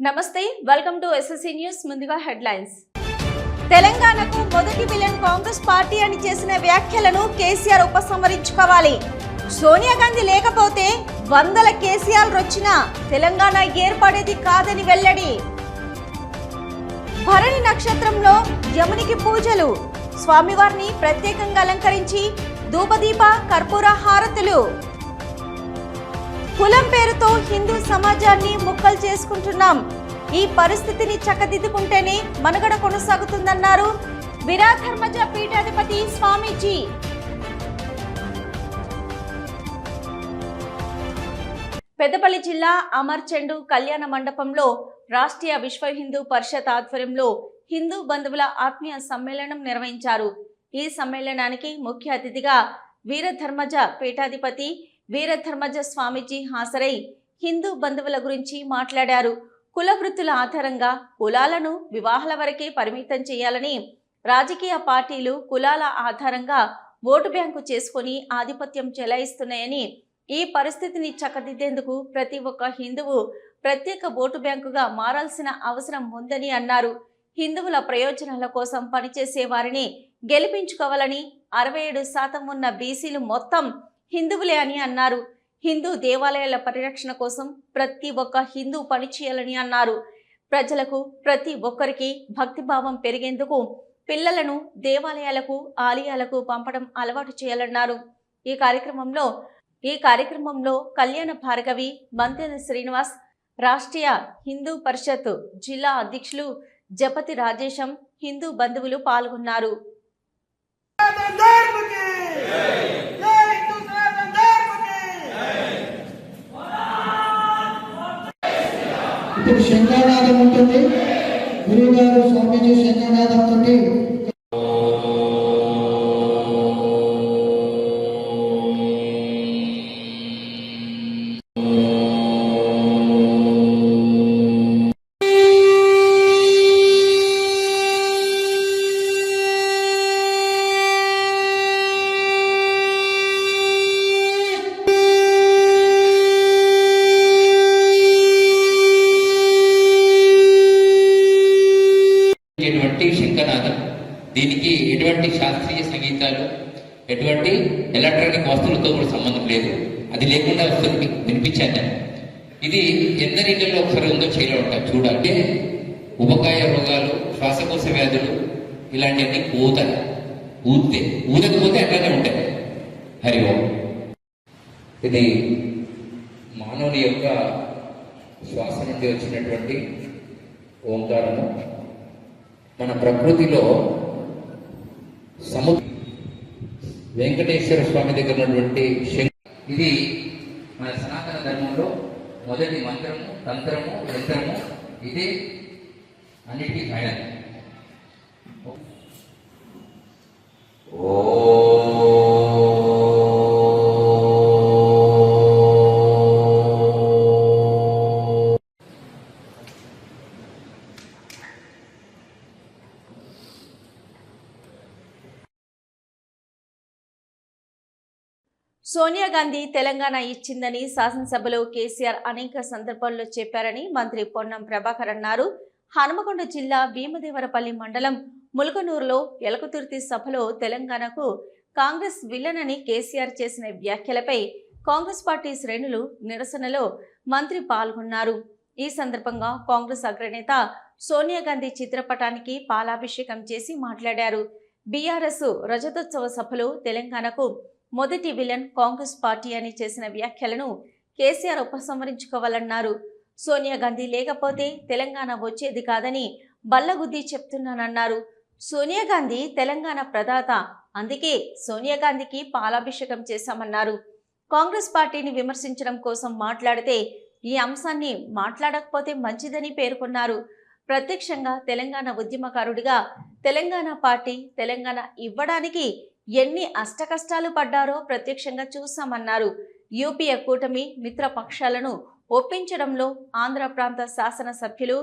నమస్తే, welcome to SSC news. ముందుగా headlines. తెలంగాణకు మొదటి విలన్ కాంగ్రెస్ పార్టీ అని చేసిన వ్యాఖ్యలను కేసీఆర్ ఉపసంహరించుకోవాలి. సోనియా గాంధీ లేకపోతే వందల కేసీఆర్ వచ్చినా తెలంగాణ ఏర్పడేది కాదని వెల్లడి. భరణి నక్షత్రంలో యమునికి పూజలు, స్వామివారిని ప్రత్యేకంగా అలంకరించి ధూపదీప కర్పూర హారతులు. కులం పేరుతో హిందూ సమాజాన్ని ముక్కలు చేసుకుంటున్నాం. ఈ పరిస్థితిని చక్కదిద్దుకుంటేనే మనుగడ కొనసాగుతుందన్నారు వీరధర్మజ పీఠాధిపతి స్వామీజీ. పెద్దపల్లి జిల్లా అమర్చెండు కళ్యాణ మండపంలో రాష్ట్రీయ విశ్వ హిందూ పరిషత్ ఆధ్వర్యంలో హిందూ బంధువుల ఆత్మీయ సమ్మేళనం నిర్వహించారు. ఈ సమ్మేళనానికి ముఖ్య అతిథిగా వీరధర్మజ పీఠాధిపతి వీరధర్మజ స్వామీజీ హాజరై హిందూ బంధువుల గురించి మాట్లాడారు. కుల వృత్తుల ఆధారంగా కులాలను వివాహాల వరకే పరిమితం చేయాలని, రాజకీయ పార్టీలు కులాల ఆధారంగా ఓటు బ్యాంకు చేసుకుని ఆధిపత్యం చెలాయిస్తున్నాయని, ఈ పరిస్థితిని చక్కదిద్దేందుకు ప్రతి ఒక్క హిందువు ప్రత్యేక ఓటు బ్యాంకుగా మారాల్సిన అవసరం ఉందని అన్నారు. హిందువుల ప్రయోజనాల కోసం పనిచేసే వారిని గెలిపించుకోవాలని, 67% ఉన్న బీసీలు మొత్తం హిందువులే అని అన్నారు. హిందూ దేవాలయాల పరిరక్షణ కోసం ప్రతి ఒక్క హిందూ పనిచేయాలని అన్నారు. ప్రజలకు ప్రతి ఒక్కరికి భక్తిభావం పెరిగేందుకు పిల్లలను దేవాలయాలకు ఆలయాలకు పంపడం అలవాటు చేయాలన్నారు. ఈ కార్యక్రమంలో కళ్యాణ భార్గవి, మంతెన శ్రీనివాస్, రాష్ట్రీయ హిందూ పరిషత్ జిల్లా అధ్యక్షులు జపతి రాజేశం, హిందూ బంధువులు పాల్గొన్నారు. ఇప్పుడు శంఖనాదం ఉంటుంది. గురువు గారు స్వామీజీ శంఖనాదంతో శంఖనాదం. దీనికి ఎటువంటి శాస్త్రీయ సంగీతాలు, ఎటువంటి ఎలక్ట్రానిక్ వస్తువులతో కూడా సంబంధం లేదు. అది లేకుండా వస్తుంది వినిపించాను నేను. ఇది ఎందరిలో ఒకసారి ఉందో చేయలో ఉంటారు చూడాలి. ఉపకాయ రోగాలు, శ్వాసకోశ వ్యాధులు ఇలాంటివన్నీ పోతాయి. ఊదకపోతే అట్లానే ఉంటాయి. హరి ఓం. ఇది మానవుని యొక్క శ్వాస నుండి వచ్చినటువంటి ఓంకారము. మన ప్రకృతిలో వెంకటేశ్వర స్వామి దగ్గర ఉన్నటువంటి ఇది మన సనాతన ధర్మంలో మొదటి మంత్రము, తంత్రము, యంత్రము. ఇదే అన్నిటికీ ఫైనల్. సోనియా గాంధీ తెలంగాణ ఇచ్చిందని శాసనసభలో కేసీఆర్ అనేక సందర్భాల్లో చెప్పారని మంత్రి పొన్నం ప్రభాకర్ అన్నారు. హనుమకొండ జిల్లా భీమదేవరపల్లి మండలం ములుగనూరులో ఎలకతుర్తి సభలో తెలంగాణకు కాంగ్రెస్ విలన్ అని కేసీఆర్ చేసిన వ్యాఖ్యలపై కాంగ్రెస్ పార్టీ శ్రేణులు నిరసనలో మంత్రి పాల్గొన్నారు. ఈ సందర్భంగా కాంగ్రెస్ అగ్రనేత సోనియా గాంధీ చిత్రపటానికి పాలాభిషేకం చేసి మాట్లాడారు. బీఆర్ఎస్ రజతోత్సవ సభలో తెలంగాణకు మొదటి విలన్ కాంగ్రెస్ పార్టీ అని చేసిన వ్యాఖ్యలను కేసీఆర్ ఉపసంహరించుకోవాలన్నారు. సోనియా గాంధీ లేకపోతే తెలంగాణ వచ్చేది కాదని బల్లగుద్ది చెప్తున్నానన్నారు. సోనియా గాంధీ తెలంగాణ ప్రదాత, అందుకే సోనియా గాంధీకి పాలాభిషేకం చేశామన్నారు. కాంగ్రెస్ పార్టీని విమర్శించడం కోసం మాట్లాడితే ఈ అంశాన్ని మాట్లాడకపోతే మంచిదని పేర్కొన్నారు. ప్రత్యక్షంగా తెలంగాణ ఉద్యమకారుడిగా తెలంగాణ పార్టీ తెలంగాణ ఇవ్వడానికి ఎన్ని అష్టకష్టాలు పడ్డారో ప్రత్యక్షంగా చూసామన్నారు. యూపీఏ కూటమి మిత్ర పక్షాలను ఒప్పించడంలో ఆంధ్ర ప్రాంత శాసన సభ్యులు,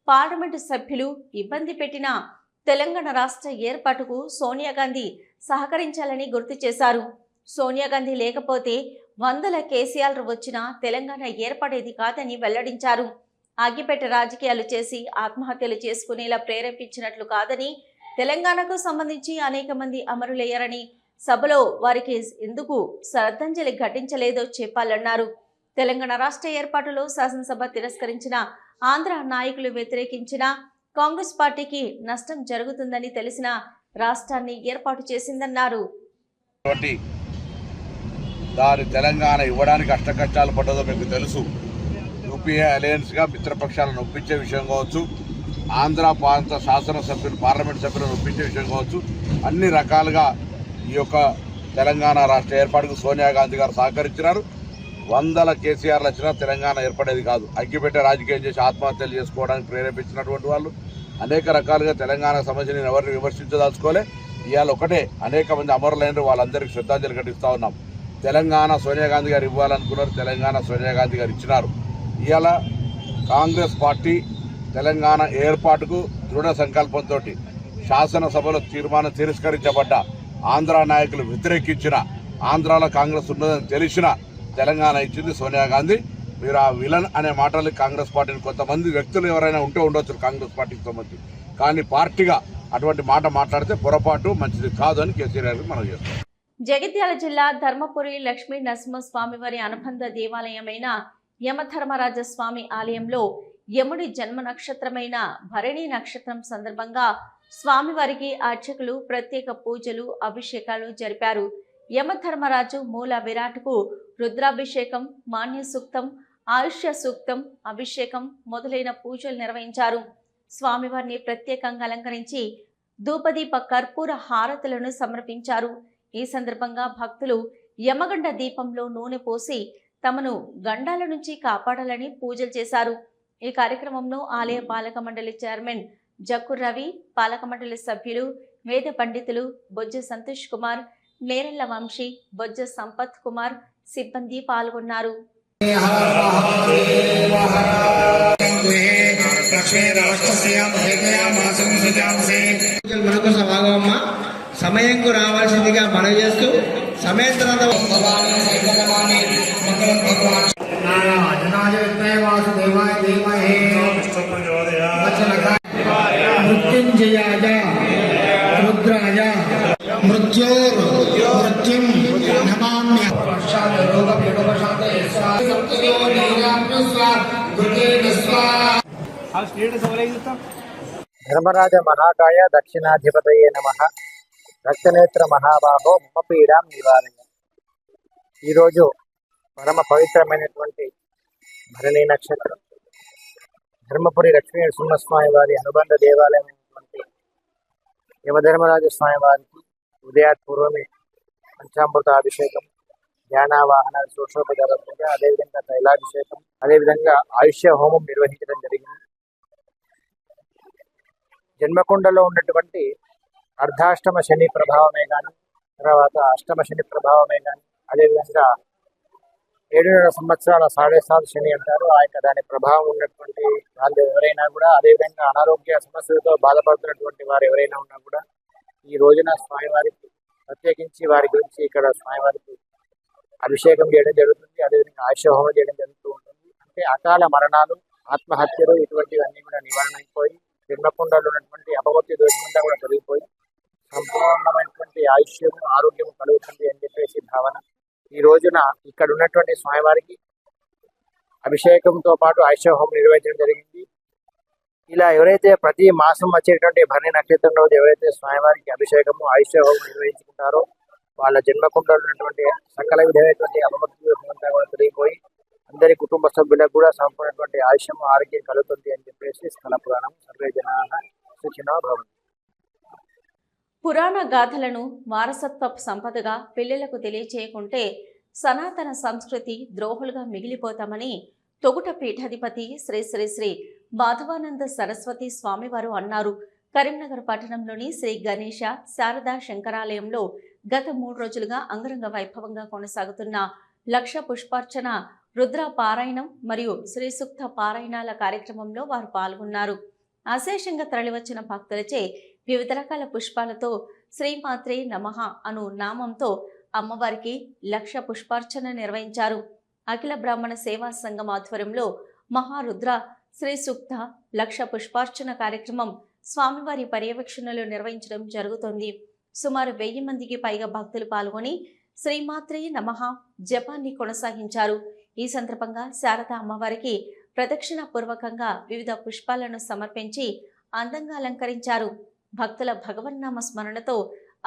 పార్లమెంటు సభ్యులు ఇబ్బంది పెట్టిన తెలంగాణ రాష్ట్ర ఏర్పాటుకు సోనియా గాంధీ సహకరించాలని గుర్తు చేశారు. సోనియా గాంధీ లేకపోతే వందల కేసీఆర్ వచ్చినా తెలంగాణ ఏర్పడేది కాదని వెల్లడించారు. అగ్గిపెట్టె రాజకీయాలు చేసి ఆత్మహత్యలు చేసుకునేలా ప్రేరేపించినట్లు కాదని, తెలంగాణకు సంబంధించి అనేక మంది అమరులయ్యారని, సభలో వారికి ఎందుకు శ్రద్ధాంజలి ఘటించలేదో చెప్పాలన్నారు. తెలంగాణ రాష్ట్ర ఏర్పాటులో శాసనసభ తిరస్కరించిన ఆంధ్ర నాయకులు వ్యతిరేకించిన కాంగ్రెస్ పార్టీకి నష్టం జరుగుతుందని తెలిసిన రాష్ట్రాన్ని ఏర్పాటు చేసిందన్నారు. దాని తెలంగాణ ఇవ్వడానికి అష్టకష్టాలు పడ్డదో మీకు తెలుసు. యూపీఏ అలయన్స్గా మిత్రపక్షాలను ఒప్పించే విషయం కావచ్చు, ఆంధ్ర ప్రాంత శాసనసభ్యులు పార్లమెంట్ సభ్యులను ఒప్పించే విషయం కావచ్చు, అన్ని రకాలుగా ఈ యొక్క తెలంగాణ రాష్ట్ర ఏర్పాటుకు సోనియా గాంధీ గారు సహకరించినారు. 100 కేసీఆర్లు వచ్చినా తెలంగాణ ఏర్పడేది కాదు. అగ్గిపెట్టే రాజకీయం చేసి ఆత్మహత్యలు చేసుకోవడానికి ప్రేరేపించినటువంటి వాళ్ళు అనేక రకాలుగా తెలంగాణ సమస్యని ఎవరిని విమర్శించదలుచుకోలే. ఇవాళ ఒకటే అనేక మంది అమరులైన వాళ్ళందరికీ శ్రద్ధాంజలి ఘటిస్తూ ఉన్నాం. తెలంగాణ సోనియా గాంధీ గారు ఇవ్వాలనుకున్నారు, తెలంగాణ సోనియా గాంధీ గారు ఇచ్చినారు. ఇవాళ కాంగ్రెస్ పార్టీ తెలంగాణ ఏర్పాటుకు దృఢ సంకల్పంతో శాసనసభలో తీర్మానం తిరస్కరించబడ్డ, ఆంధ్ర నాయకులు వ్యతిరేకించిన, ఆంధ్రాలో కాంగ్రెస్ ఉన్నదని తెలిసిన తెలంగాణ ఇచ్చింది సోనియా గాంధీ. మీరు ఆ విలన్ అనే మాటలు కాంగ్రెస్ పార్టీని కొంతమంది వ్యక్తులు ఎవరైనా ఉంటే ఉండొచ్చు కాంగ్రెస్ పార్టీకి సంబంధించి, కానీ పార్టీగా అటువంటి మాట మాట్లాడితే పొరపాటు మంచిది కాదు అని కేసీఆర్ గారికి మనం చేస్తాం. జగిత్యాల జిల్లా ధర్మపురి లక్ష్మీ నరసింహస్వామి వారి అనుబంధ దేవాలయమైన యమధర్మరాజస్వామి ఆలయంలో యముడి జన్మ నక్షత్రమైన భరణి నక్షత్రం సందర్భంగా స్వామివారికి అర్చకులు ప్రత్యేక పూజలు, అభిషేకాలు జరిపారు. యమధర్మరాజు మూల విరాట్కు రుద్రాభిషేకం, మాన్య సూక్తం, ఆయుష్య సూక్తం, అభిషేకం మొదలైన పూజలు నిర్వహించారు. స్వామివారిని ప్రత్యేకంగా అలంకరించి ధూపదీప కర్పూర హారతులను సమర్పించారు. ఈ సందర్భంగా భక్తులు యమగండ దీపంలో నూనె పోసి తమను గండాల నుంచి కాపాడాలని పూజలు చేశారు. ఈ కార్యక్రమంలో ఆలయ పాలక మండలి చైర్మన్ జక్కుర్ రవి, పాలక మండలి సభ్యులు, వేద పండితులు బొజ్జ సంతోష్ కుమార్, నేరెళ్ల వంశీ, బొజ్జ సంపత్ కుమార్ సిబ్బంది పాల్గొన్నారు. సమయంకు రావాల్సిందిగా మనవి చేస్తూ మృత్యుంజయాయ రుద్రాయ మృత్యోర్మృత్యుం నమామ్య ధర్మరాజ మహాకాయ దక్షిణాధిపతయే నమః. రక్తనేత్ర మహాబాహో మమ పీడాం నివారణ. ఈరోజు పరమ పవిత్రమైనటువంటి భరణి నక్షత్రం, ధర్మపురి లక్ష్మీ నరసింహస్వామి వారి అనుబంధ దేవాలయమైనటువంటి యమధర్మరాజ స్వామి వారికి ఉదయాత్పూర్వమే పంచామృత అభిషేకం, ధ్యానావాహన, శోషోపచార పూజ, అదేవిధంగా తైలాభిషేకం, అదేవిధంగా ఆయుష్య హోమం నిర్వహించడం జరిగింది. జన్మకొండలో ఉన్నటువంటి అర్ధాష్టమ శని ప్రభావమే కానీ, తర్వాత అష్టమ శని ప్రభావమే కానీ, అదేవిధంగా 7.5 సంవత్సరాల 7.5 శని అంటారు. ఆ యొక్క దాని ప్రభావం ఉన్నటువంటి వాళ్ళు ఎవరైనా కూడా, అదేవిధంగా అనారోగ్య సమస్యలతో బాధపడుతున్నటువంటి వారు ఎవరైనా ఉన్నా కూడా ఈ రోజున స్వామివారికి ప్రత్యేకించి వారి గురించి ఇక్కడ స్వామివారికి అభిషేకం చేయడం జరుగుతుంది. అదేవిధంగా ఆయుష హోమం చేయడం జరుగుతూ ఉంటుంది. అంటే అకాల మరణాలు, ఆత్మహత్యలు ఇటువంటివన్నీ కూడా నివారణ అయిపోయి, జన్మకుండలో ఉన్నటువంటి అపమృత్యు దోషమంతా కూడా తొలగిపోయి సంపూర్ణమైనటువంటి ఆయుష్యము, ఆరోగ్యము కలుగుతుంది అని చెప్పేసి భావన. ఈ రోజున ఇక్కడ ఉన్నటువంటి స్వామివారికి అభిషేకంతో పాటు ఆయుష హోమం నిర్వహించడం జరిగింది. ఇలా ఎవరైతే ప్రతి మాసం వచ్చేటువంటి భరణి నక్షత్రం రోజు ఎవరైతే స్వామివారికి అభిషేకము, ఆయుష హోమం నిర్వహించుకుంటారో వాళ్ళ జన్మకుండలో ఉన్నటువంటి సకల విధమైనటువంటి అపమృత్యు దోషమంతా కూడా తొలగిపోయి అందరి కుటుంబ సభ్యులకు కూడా సంపూర్ణటువంటి ఆయుష్యము, ఆరోగ్యం కలుగుతుంది అని చెప్పేసి స్థల పురాణం సర్వే జనాః సుఖినో భవంతు. పురాణ గాథలను వారసత్వపు సంపదగా పిల్లలకు తెలియచేయకుంటే సనాతన సంస్కృతి ద్రోహులుగా మిగిలిపోతామని తొగుట పీఠాధిపతి శ్రీ శ్రీ శ్రీ మాధవానంద సరస్వతి స్వామివారు అన్నారు. కరీంనగర్ పట్టణంలోని శ్రీ గణేశ శారదా శంకరాలయంలో గత 3 రోజులుగా అంగరంగ వైభవంగా కొనసాగుతున్న లక్ష పుష్పార్చన, రుద్ర పారాయణం మరియు శ్రీ సూక్త పారాయణాల కార్యక్రమంలో వారు పాల్గొన్నారు. అశేషంగా తరలివచ్చిన భక్తులచే వివిధ రకాల పుష్పాలతో శ్రీమాత్రే నమః అను నామంతో అమ్మవారికి లక్ష పుష్పార్చన నిర్వహించారు. అఖిల బ్రాహ్మణ సేవా సంఘం ఆధ్వర్యంలో మహారుద్ర శ్రీ సూక్త లక్ష పుష్పార్చన కార్యక్రమం స్వామివారి పర్యవేక్షణలో నిర్వహించడం జరుగుతోంది. సుమారు 1000 మందికి పైగా భక్తులు పాల్గొని శ్రీమాత్రే నమః జపాన్ని కొనసాగించారు. ఈ సందర్భంగా శారదా అమ్మవారికి ప్రదక్షిణ పూర్వకంగా వివిధ పుష్పాలను సమర్పించి అందంగా అలంకరించారు. భక్తుల భగవన్నామ స్మరణతో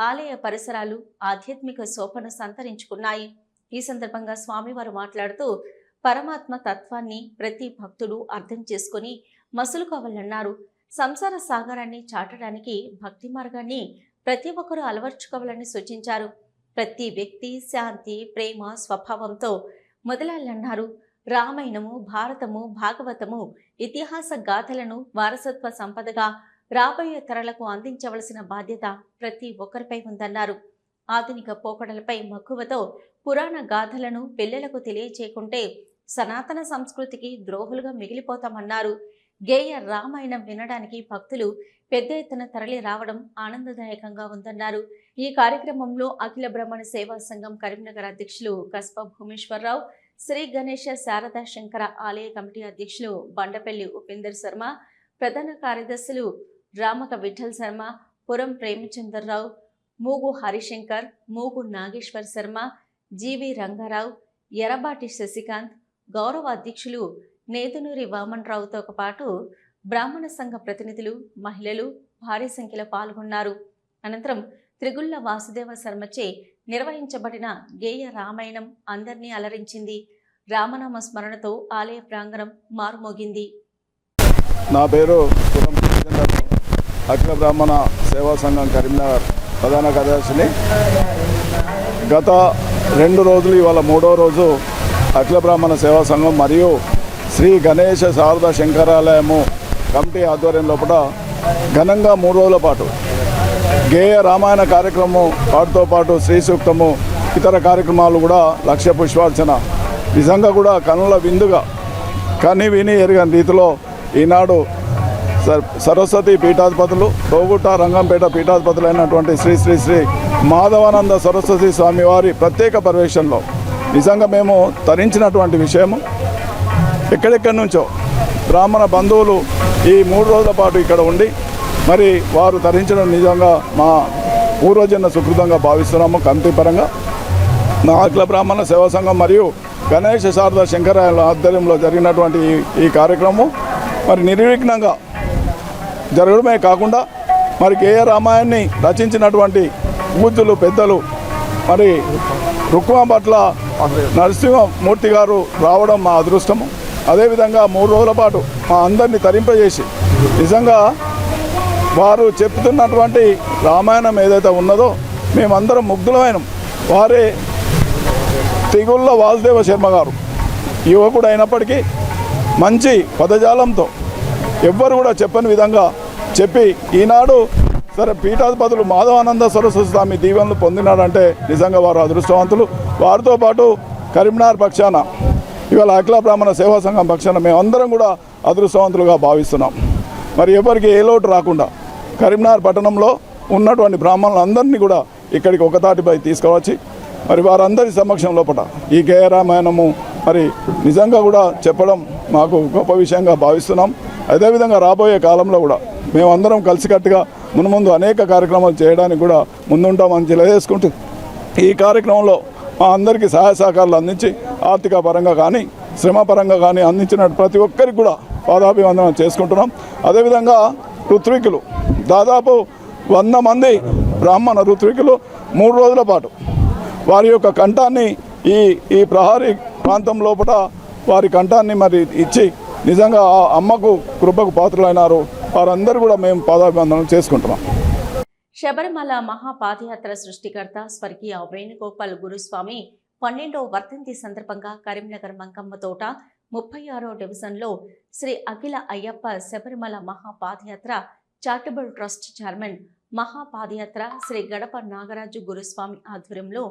ఆలయ పరిసరాలు ఆధ్యాత్మిక శోభను సంతరించుకున్నాయి. ఈ సందర్భంగా స్వామివారు మాట్లాడుతూ పరమాత్మ తత్వాన్ని ప్రతి భక్తుడు అర్థం చేసుకుని మసులుకోవాలన్నారు. సంసార సాగరాన్ని చాటడానికి భక్తి మార్గాన్ని ప్రతి ఒక్కరూ అలవర్చుకోవాలని సూచించారు. ప్రతి వ్యక్తి శాంతి ప్రేమ స్వభావంతో మొదలాలన్నారు. రామాయణము, భారతము, భాగవతము ఇతిహాస గాథలను వారసత్వ సంపదగా రాబోయే తరాలకు అందించవలసిన బాధ్యత ప్రతి ఒక్కరిపై ఉందన్నారు. ఆధునిక పోకడలపై మక్కువతో పురాణ గాథలను పిల్లలకు తెలియచేయకుంటే సనాతన సంస్కృతికి ద్రోహులుగా మిగిలిపోతామన్నారు. గేయ రామాయణం వినడానికి భక్తులు పెద్ద ఎత్తున తరలి రావడం ఆనందదాయకంగా ఉందన్నారు. ఈ కార్యక్రమంలో అఖిల బ్రహ్మణ సేవా సంఘం కరీంనగర్ అధ్యక్షులు కస్బా భూమేశ్వరరావు, శ్రీ గణేశ శారదా శంకర ఆలయ కమిటీ అధ్యక్షులు బండపల్లి ఉపేందర్ శర్మ, ప్రధాన కార్యదర్శులు రామక విఠల్ శర్మ, పురం ప్రేమచంద్రరావు, మూగు హరిశంకర్, మూగు నాగేశ్వర్ శర్మ, జీవి రంగారావు, ఎరబాటి శశికాంత్, గౌరవ అధ్యక్షులు నేదునూరి వామన్ రావుతో పాటు బ్రాహ్మణ సంఘ ప్రతినిధులు, మహిళలు భారీ సంఖ్యలో పాల్గొన్నారు. అనంతరం త్రిగుళ్ల వాసుదేవ శర్మచే నిర్వహించబడిన గేయ రామాయణం అందరినీ అలరించింది. రామనామ స్మరణతో ఆలయ ప్రాంగణం మారుమోగింది. నా పేరు పురం ప్రేమచంద్రరావు, అఖిల బ్రాహ్మణ సేవా సంఘం కరీంనగర్ ప్రధాన కార్యదర్శిని. గత 2 రోజులు, ఇవాళ 3వ రోజు అఖిల బ్రాహ్మణ సేవా సంఘం మరియు శ్రీ గణేశ శారదా శంకరాలయము కమిటీ ఆధ్వర్యం లోపల ఘనంగా 3 రోజుల పాటు గేయ రామాయణ కార్యక్రమం వాటితో పాటు శ్రీ సూక్తము ఇతర కార్యక్రమాలు కూడా లక్ష పుష్పార్చన నిజంగా కూడా కనుల విందుగా కని విని ఎరగని రీతిలో ఈనాడు సరస్వతి పీఠాధిపతులు, తోగుట్ట రంగంపేట పీఠాధిపతులైనటువంటి శ్రీ శ్రీ శ్రీ మాధవానంద సరస్వతి స్వామివారి ప్రత్యేక పర్యవేక్షణలో నిజంగా మేము తరించినటువంటి విషయము. ఎక్కడెక్కడి నుంచో బ్రాహ్మణ బంధువులు ఈ 3 రోజుల పాటు ఇక్కడ ఉండి మరి వారు తరించడం నిజంగా మా పూర్వజన్మ సుకృతంగా భావిస్తున్నాము. కమిటీ పరంగా మా అఖిల బ్రాహ్మణ సేవా సంఘం మరియు గణేశ శారదా శంకరాల ఆధ్వర్యంలో జరిగినటువంటి ఈ కార్యక్రమం మరి నిర్విఘ్నంగా జరగడమే కాకుండా మరి గేయ రామాయణాన్ని రచించినటువంటి పూజ్యులు పెద్దలు మరి రుక్మాభట్ల నరసింహమూర్తి గారు రావడం మా అదృష్టము. అదేవిధంగా 3 రోజుల పాటు మా అందరినీ తరింపజేసి నిజంగా వారు చెప్తున్నటువంటి రామాయణం ఏదైతే ఉన్నదో మేమందరం ముగ్ధులమైనం. వారే తిగుళ్ళ వాసుదేవ శర్మ గారు యువకుడు అయినప్పటికీ మంచి పదజాలంతో ఎవ్వరు కూడా చెప్పని విధంగా చెప్పి ఈనాడు సరే పీఠాధిపతులు మాధవానంద సరస్వతి స్వామి దీవెనలు పొందినాడంటే నిజంగా వారు అదృష్టవంతులు. వారితో పాటు కరీంనగర్ పక్షాన ఇవాళ అఖిల బ్రాహ్మణ సేవా సంఘం పక్షాన మేమందరం కూడా అదృష్టవంతులుగా భావిస్తున్నాం. మరి ఎవరికి ఏ లోటు రాకుండా కరీంనగర్ పట్టణంలో ఉన్నటువంటి బ్రాహ్మణులందరినీ కూడా ఇక్కడికి ఒకతాటిపై తీసుకువచ్చి మరి వారందరి సమక్షం లోపల ఈ గేయ రామాయణము మరి నిజంగా కూడా చెప్పడం మాకు గొప్ప విషయంగా భావిస్తున్నాం. అదేవిధంగా రాబోయే కాలంలో కూడా మేమందరం కలిసికట్టుగా మున్ముందు అనేక కార్యక్రమాలు చేయడానికి కూడా ముందుంటామని తెలియజేసుకుంటూ ఈ కార్యక్రమంలో మా అందరికీ సహాయ సహకారాలు అందించి ఆర్థిక పరంగా కానీ శ్రమ పరంగా కానీ అందించిన ప్రతి ఒక్కరికి కూడా పాదాభివందనం చేసుకుంటున్నాం. అదేవిధంగా ఋత్వికులు దాదాపు 100 మంది బ్రాహ్మణ ఋత్వికులు 3 రోజుల పాటు వారి యొక్క కంఠాన్ని ఈ ప్రహారీ ప్రాంతం లోపల వారి కంఠాన్ని మరి ఇచ్చి నిజంగా ఆ అమ్మకు కృపకు పాత్రులైనారు. వారందరూ కూడా మేము పాదాభివందనం చేసుకుంటున్నాం. శబరిమల మహాపాదయాత్ర సృష్టికర్త స్వర్గీయ వేణుగోపాల్ గురుస్వామి 12వ వర్ధంతి సందర్భంగా కరీంనగర్ మంకమ్మ తోట 36వ డివిజన్లో Shri Akhila Ayyappa Sabarimala Mahapadayatra charitable trust chairman మహాపాదయాత్ర శ్రీ గడప నాగరాజు గురుస్వామి ఆధ్వర్యంలో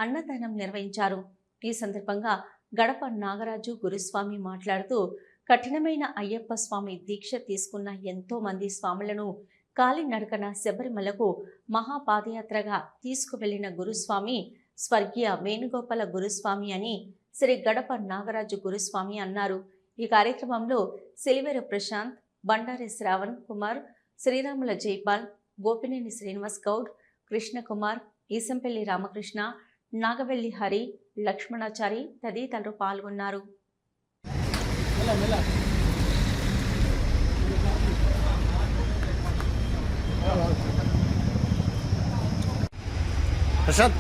అన్నదానం నిర్వహించారు. ఈ సందర్భంగా గడప నాగరాజు గురుస్వామి మాట్లాడుతూ కఠినమైన అయ్యప్ప స్వామి దీక్ష తీసుకున్న ఎంతో మంది స్వాములను కాలినడకన శబరిమలకు మహాపాదయాత్రగా తీసుకువెళ్లిన గురుస్వామి స్వర్గీయ వేణుగోపాల గురుస్వామి అని శ్రీ గడప నాగరాజు గురుస్వామి అన్నారు. ఈ కార్యక్రమంలో సిలివేరు ప్రశాంత్, బండారి శ్రావణ్ కుమార్, శ్రీరాముల జైపాల్, గోపినేని శ్రీనివాస్ గౌడ్, కృష్ణకుమార్, ఈసంపల్లి రామకృష్ణ, నాగవెల్లి హరి, లక్ష్మణాచారి తదితరులు పాల్గొన్నారు. ప్రసాద్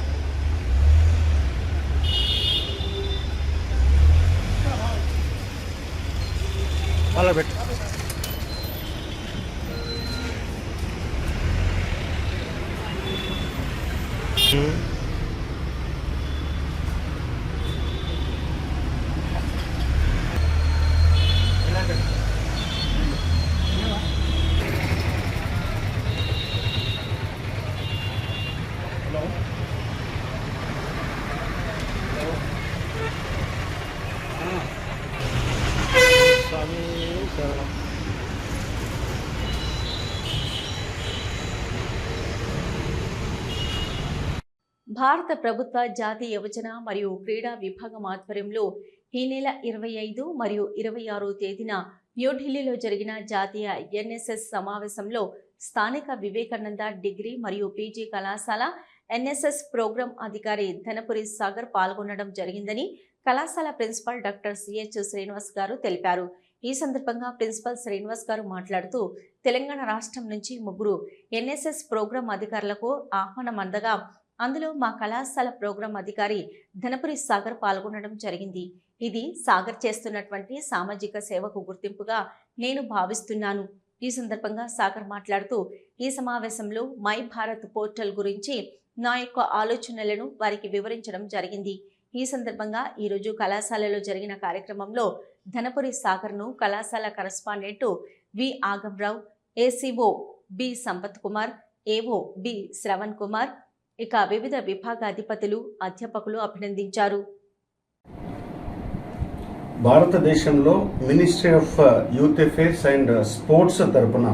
అలా పెట్టు. భారత ప్రభుత్వ జాతీయ యువజన మరియు క్రీడా విభాగం ఆధ్వర్యంలో ఈ నెల 25 మరియు 26 తేదీన న్యూఢిల్లీలో జరిగిన జాతీయ ఎన్ఎస్ఎస్ సమావేశంలో స్థానిక వివేకానంద డిగ్రీ మరియు పీజీ కళాశాల ఎన్ఎస్ఎస్ ప్రోగ్రాం అధికారి ధనపురి సాగర్ పాల్గొనడం జరిగిందని కళాశాల ప్రిన్సిపల్ డాక్టర్ సిహెచ్ శ్రీనివాస్ గారు తెలిపారు. ఈ సందర్భంగా ప్రిన్సిపల్ శ్రీనివాస్ గారు మాట్లాడుతూ తెలంగాణ రాష్ట్రం నుంచి 3 ఎన్ఎస్ఎస్ ప్రోగ్రాం అధికారులకు ఆహ్వానం అందగా అందులో మా కళాశాల ప్రోగ్రాం అధికారి ధనపురి సాగర్ పాల్గొనడం జరిగింది. ఇది సాగర్ చేస్తున్నటువంటి సామాజిక సేవకు గుర్తింపుగా నేను భావిస్తున్నాను. ఈ సందర్భంగా సాగర్ మాట్లాడుతూ ఈ సమావేశంలో మై భారత్ పోర్టల్ గురించి నా యొక్క ఆలోచనలను వారికి వివరించడం జరిగింది. ఈ సందర్భంగా ఈరోజు కళాశాలలో జరిగిన కార్యక్రమంలో ధనపురి సాగర్ను కళాశాల correspondent V Agamrao, ACO B Sampath Kumar, AO B Shravan Kumar, ఇక వివిధ విభాగాధిపతులు, అధ్యాపకులు అభినందించారు. భారతదేశంలో ministry of youth affairs and sports తరపున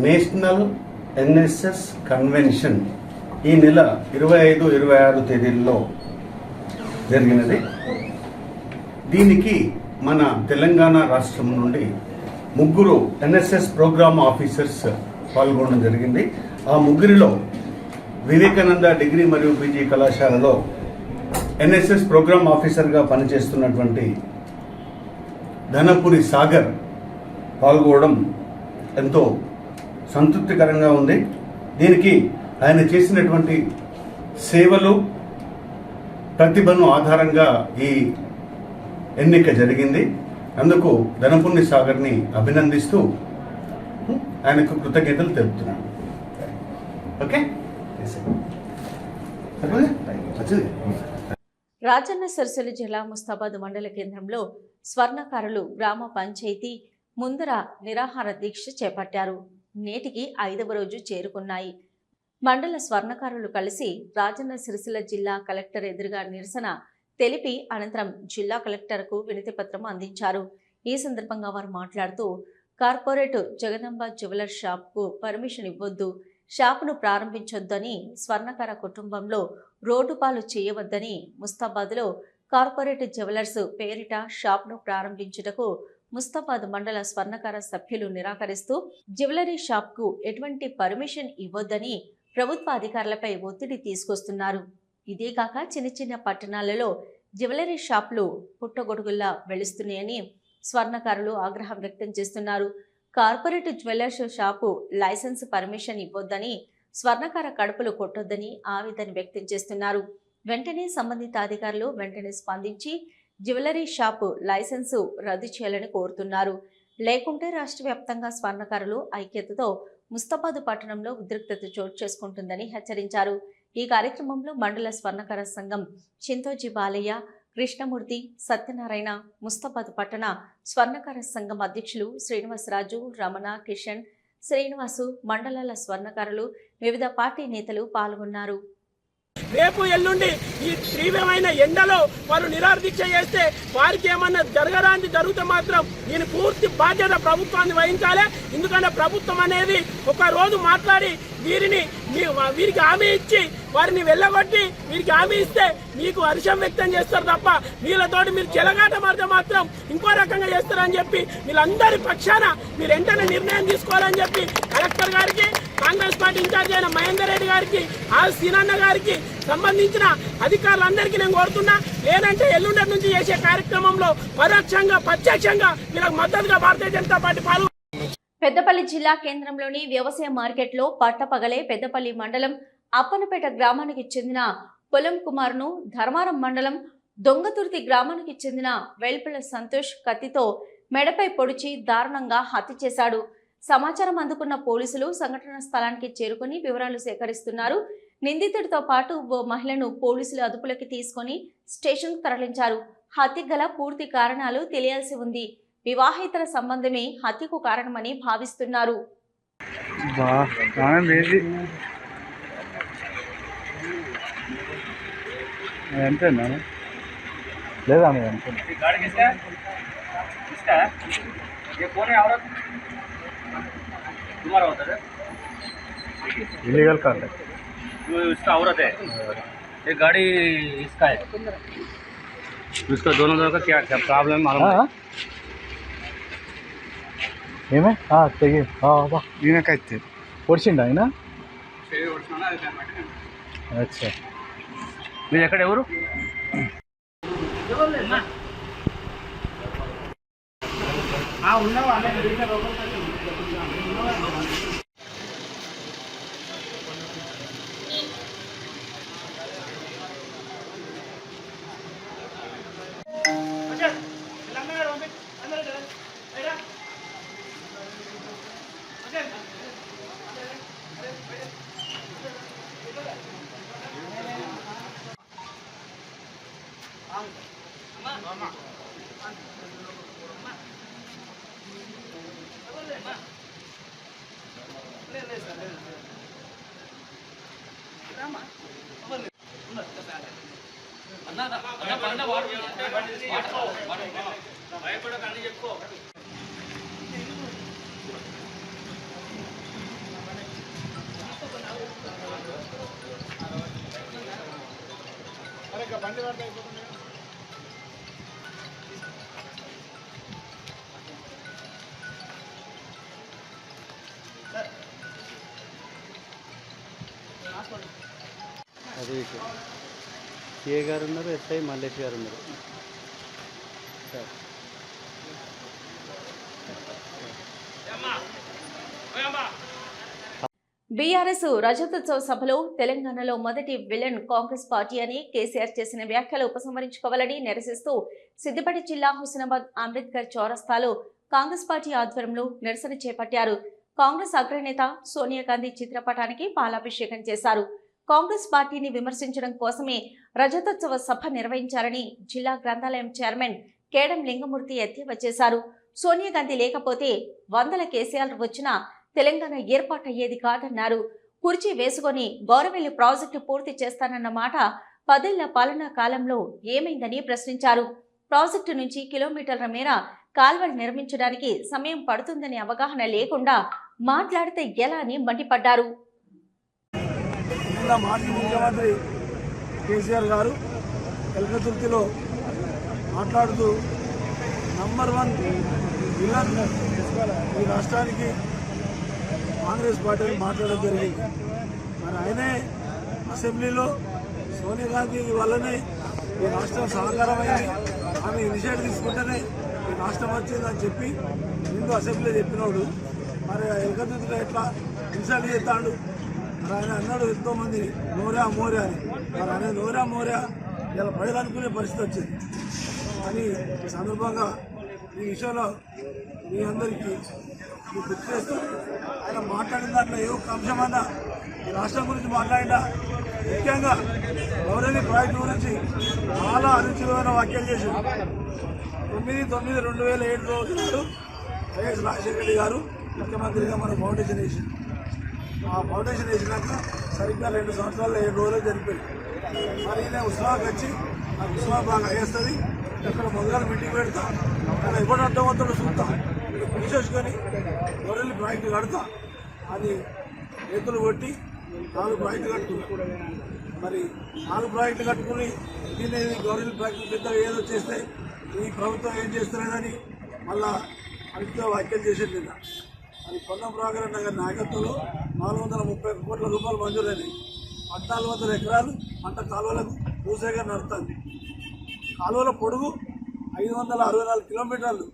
నేషనల్ ఎన్ఎస్ఎస్ కన్వెన్షన్ ఈ నెల 25-26 తేదీల్లో జరిగినది. దీనికి మన తెలంగాణ రాష్ట్రం నుండి 3 ఎన్ఎస్ఎస్ ప్రోగ్రామ్ ఆఫీసర్స్ పాల్గొనడం జరిగింది. ఆ 3లో వివేకానంద డిగ్రీ మరియు పీజీ కళాశాలలో ఎన్ఎస్ఎస్ ప్రోగ్రామ్ ఆఫీసర్గా పనిచేస్తున్నటువంటి ధనపురి సాగర్ పాల్గొనడం ఎంతో సంతృప్తికరంగా ఉంది. దీనికి ఆయన చేసినటువంటి సేవలు, ప్రతిభను ఆధారంగా ఈ ఎన్నిక జరిగింది. అందుకు ధనపురి సాగర్ని అభినందిస్తూ ఆయనకు కృతజ్ఞతలు తెలుపుతున్నాను. ఓకే. రాజన్న సిరిసిల్ల జిల్లా ముస్తాబాద్ మండల కేంద్రంలో స్వర్ణకారులు గ్రామ పంచాయతీ ముందర నిరాహార దీక్ష చేపట్టారు. నేటికి 5వ రోజు చేరుకున్నాయి. మండల స్వర్ణకారులు కలిసి రాజన్న సిరిసిల్ల జిల్లా కలెక్టర్ ఎదురుగా నిరసన తెలిపి అనంతరం జిల్లా కలెక్టర్కు వినతి పత్రం అందించారు. ఈ సందర్భంగా వారు మాట్లాడుతూ కార్పొరేట్ జగదంబ జ్యువెలర్ షాప్కు పర్మిషన్ ఇవ్వొద్దు, షాపును ప్రారంభించొద్దని, స్వర్ణకార కుటుంబంలో రోడ్డు పాలు చేయవద్దని, ముస్తాబాద్లో కార్పొరేట్ జ్యువెలర్స్ పేరిట షాప్ను ప్రారంభించుటకు ముస్తాబాద్ మండల స్వర్ణకార సభ్యులు నిరాకరిస్తూ జ్యువెలరీ షాప్కు ఎటువంటి పర్మిషన్ ఇవ్వొద్దని ప్రభుత్వ అధికారులపై ఒత్తిడి తీసుకొస్తున్నారు. ఇదేగాక చిన్న చిన్న పట్టణాలలో జ్యువెలరీ షాపులు పుట్టగొడుగుల్లా వెలుస్తున్నాయని స్వర్ణకారులు ఆగ్రహం వ్యక్తం చేస్తున్నారు. Corporate jewellers shop licence permission ఇవ్వొద్దని, స్వర్ణకార కడుపులు కొట్టొద్దని ఆవేదన వ్యక్తం చేస్తున్నారు. వెంటనే సంబంధిత అధికారులు వెంటనే స్పందించి జ్యువెలరీ షాపు లైసెన్సు రద్దు చేయాలని కోరుతున్నారు. లేకుంటే రాష్ట్ర వ్యాప్తంగా స్వర్ణకారులు ఐక్యతతో ముస్తాబాద్ పట్టణంలో ఉద్రిక్తత చోటు చేసుకుంటుందని హెచ్చరించారు. ఈ కార్యక్రమంలో మండల స్వర్ణకార సంఘం చింతోజీ బాలయ్య, కృష్ణమూర్తి, సత్యనారాయణ, ముస్తాబాద్ పట్టణ స్వర్ణకార సంఘం అధ్యక్షులు శ్రీనివాసరాజు, రమణ, కిషన్, శ్రీనివాసు, మండలాల స్వర్ణకారులు, వివిధ పార్టీ నేతలు పాల్గొన్నారు. రేపు ఎల్లుండి ఈ తీవ్రమైన ఎండలో వారు నిరాదీక్ష చేస్తే వారికి ఏమన్నా జరగరాంది జరిగితే మాత్రం దీని పూర్తి బాధ్యత ప్రభుత్వాన్ని వహించాలి. ఎందుకంటే ప్రభుత్వం అనేది ఒక రోజు మాట్లాడి వీరిని వీరికి హామీ ఇచ్చి వారిని వెళ్ళగొట్టి వీరికి హామీ ఇస్తే మీకు హర్షం వ్యక్తం చేస్తారు తప్ప వీళ్ళతోటి మీరు చెలగాట మారితే మాత్రం ఇంకో రకంగా చేస్తారని చెప్పి వీళ్ళందరి పక్షాన మీరు వెంటనే నిర్ణయం తీసుకోవాలని చెప్పి కలెక్టర్ గారికి, కాంగ్రెస్ పార్టీ ఇన్ఛార్జ్ అయిన మహేందర్ రెడ్డి గారికి, సీనన్న గారికి సంబంధించిన అధికారులందరికీ నేను కోరుతున్నా. లేదంటే ఎల్లుండి నుంచి చేసే కార్యక్రమంలో పరోక్షంగా ప్రత్యక్షంగా వీళ్ళకి మద్దతుగా భారతీయ జనతా పార్టీ పాల్గొంటుంది. పెద్దపల్లి జిల్లా కేంద్రంలోని వ్యవసాయ మార్కెట్లో పట్టపగలే పెద్దపల్లి మండలం అప్పనపేట గ్రామానికి చెందిన పొలం కుమార్ను ధర్మారం మండలం దొంగతుర్తి గ్రామానికి చెందిన వేల్పల సంతోష్ కత్తితో మెడపై పొడిచి దారుణంగా హత్య చేశాడు. సమాచారం అందుకున్న పోలీసులు సంఘటన స్థలానికి చేరుకుని వివరాలు సేకరిస్తున్నారు. నిందితుడితో పాటు ఓ మహిళను పోలీసులు అదుపులోకి తీసుకుని స్టేషన్కు తరలించారు. హత్యకు గల పూర్తి కారణాలు తెలియాల్సి ఉంది. వివాహేతర సంబంధమే హత్యకు కారణమని భావిస్తున్నారు. इलीगल कार है, इसका औरत है, ये गाड़ी इसका है, उसका दोनों का क्या प्रॉब्लम मालूम है? ఏమే తెగి ఈయనకైతే పొడిచిండు ఆయన. అచ్చా, మీరు ఎక్కడ ఎవరు? అది సిఏ గారు ఉన్నారు, ఎస్ఐ మల్లేష్ గారు ఉన్నారు. సార్ బీఆర్ఎస్ రజతోత్సవ సభలో తెలంగాణలో మొదటి విలన్ కాంగ్రెస్ పార్టీ అని కేసీఆర్ చేసిన వ్యాఖ్యలు ఉపసంహరించుకోవాలని నిరసిస్తూ సిద్దిపేట జిల్లా హుస్నాబాద్ అంబేద్కర్ చౌరస్తాలో కాంగ్రెస్ పార్టీ ఆధ్వర్యంలో నిరసన చేపట్టారు. కాంగ్రెస్ అగ్రనేత సోనియా గాంధీ చిత్రపటానికి పాలాభిషేకం చేశారు. కాంగ్రెస్ పార్టీని విమర్శించడం కోసమే రజతోత్సవ సభ నిర్వహించారని జిల్లా గ్రంథాలయం చైర్మన్ కేడం లింగమూర్తి ఎద్దేవా చేశారు. సోనియా గాంధీ లేకపోతే 100 కేసీఆర్ వచ్చినా తెలంగాణ ఏర్పాటయ్యేది కాదన్నారు. కుర్చీ వేసుకొని గౌరవెల్లి ప్రాజెక్టు పూర్తి చేస్తానన్న మాట 10 ఏళ్ల పాలనా కాలంలో ఏమైందని ప్రశ్నించారు. ప్రాజెక్టు నుంచి కిలోమీటర్ల మేర కాల్వలు నిర్మించడానికి సమయం పడుతుందనే అవగాహన లేకుండా మాట్లాడితే ఎలా అని మండిపడ్డారు. మాజీ ముఖ్యమంత్రి కేసీఆర్ గారు ఎల్కతుర్తిలో మాట్లాడుతూ #1 విలన్ ఈ రాష్ట్రానికి కాంగ్రెస్ పార్టీని మాట్లాడడం జరిగింది. మరి ఆయనే అసెంబ్లీలో సోనియా గాంధీ వల్లనే ఈ రాష్ట్రం సహకారమైంది, ఆమె ఇనిషియేటివ్ తీసుకుంటేనే ఈ రాష్ట్రం వచ్చిందని చెప్పి ముందు అసెంబ్లీలో చెప్పినోడు మరి ఎల్కతుర్తిలో ఎట్లా ఇన్సల్ట్ చేస్తాడు. మరి ఆయన అన్నాడు ఎంతోమంది నోరా మోరా అని. మరి ఆయన నోరా మోరా ఇలా ప్రజలు అనుకునే పరిస్థితి వచ్చింది అని ఈ సందర్భంగా ఈ విషయంలో మీ అందరికీ గుర్తు చేస్తూ ఆయన మాట్లాడిన దాంట్లో ఏ ఒక్క అంశమన్నా ఈ రాష్ట్రం గురించి మాట్లాడినా, ముఖ్యంగా గౌరవీ ప్రాజెక్టు గురించి చాలా అరుచికరమైన వ్యాఖ్యలు చేశారు. 9/9/2007 రోజు నాడు వైఎస్ రాజశేఖర రెడ్డి గారు ముఖ్యమంత్రిగా మన ఫౌండేషన్ వేసింది. ఆ ఫౌండేషన్ వేసినాక సరిగ్గా 2 సంవత్సరాలు 7 రోజులు జరిపోయింది. మరి నేను ఉత్సవానికి వచ్చి నాకు ఉత్సవం బాగా వేస్తుంది, ఇక్కడ మొదలు మీటింగ్ పెడతా, అక్కడ ఎవరు అడ్డమవుతాడో చూస్తా, ఇక్కడ పిలిచేసుకొని గొర్రెలు ప్రాజెక్టు కడతా అని చేతులు కొట్టి 4 ప్రాజెక్టులు కట్టుకున్నారు. మరి 4 ప్రాజెక్టులు కట్టుకుని దీన్ని గవర్నమెంట్ ప్రాజెక్టు పెద్దగా ఏదో చేస్తే ఈ ప్రభుత్వం ఏం చేస్తలేదని మళ్ళా అడిగితే వ్యాఖ్యలు చేసేది నిన్న. అది పొన్నం ప్రభాకర్ నగర్ నాయకత్వంలో 431 కోట్ల రూపాయలు మంజూరైనాయి. 1400 ఎకరాలు పంట కాలువలకు భూసేకరణ నడుస్తుంది. కాలువల పొడుగు 564 కిలోమీటర్లు.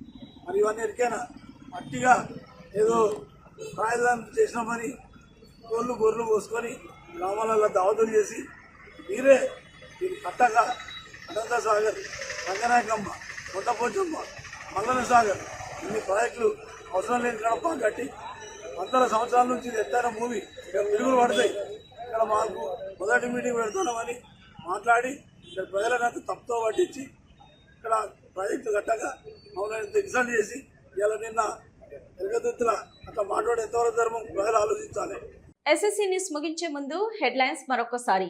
మరి ఇవన్నీ ఎరికైనా మట్టిగా ఏదో రాజధాని చేసినామని కోళ్ళు గొర్రెలు పోసుకొని గ్రామాలలో దావతులు చేసి మీరే దీన్ని కట్టక అనంత సాగర్, రంగనాయకమ్మ, కొండపోచమ్మ, మల్లన సాగర్ ఇన్ని ప్రాజెక్టులు అవసరం లేని కడప కట్టి 100 సంవత్సరాల నుంచి ఇది ఎత్తైన భూమి ఇక్కడ పిలుగులు పడతాయి. ఇక్కడ మాకు మొదటి మీటింగ్ పెడుతున్నామని మాట్లాడి ఇక్కడ ప్రజలనంతా తప్పుతో పట్టించి ఇక్కడ ప్రాజెక్టు కట్టక మమ్మల్ని ఎగ్జామ్ చేసి ఇలా నిన్న ఎలుగదుత్తుల అట్లా మాట్లాడే ఎంతవరకు ధర్మం ప్రజలు ఆలోచించాలి. ఎస్ఎస్సీ న్యూస్ ముగించే ముందు హెడ్లైన్స్ మరొకసారి.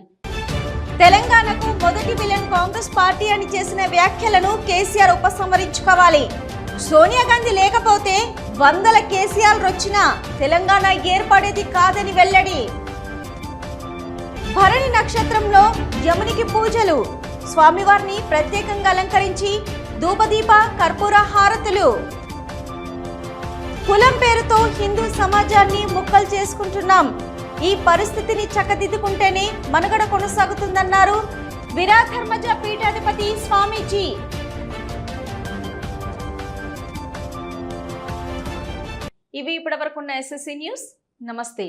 తెలంగాణకు మొదటి విలన్ కాంగ్రెస్ పార్టీ అని చేసిన వ్యాఖ్యలను కేసీఆర్ ఉపసంహరించుకోవాలి. సోనియా గాంధీ లేకపోతే 100 కేసీఆర్ వచ్చినా తెలంగాణ ఏర్పడేది కాదని వెల్లడి. భరణి నక్షత్రంలో యమునికి పూజలు, స్వామివారిని ప్రత్యేకంగా అలంకరించి ధూపదీప కర్పూర హారతులు. కులం పేరుతో హిందూ సమాజాన్ని ముక్కలు చేసుకుంటున్నాం. ఈ పరిస్థితిని చక్కదిద్దుకుంటేనే మనుగడ కొనసాగుతుందన్నారు విరాధర్మజ పీఠాధిపతి స్వామీజీ. ఇవి ఇప్పటివరకు ఉన్న ఎస్ఎస్సీ న్యూస్. నమస్తే.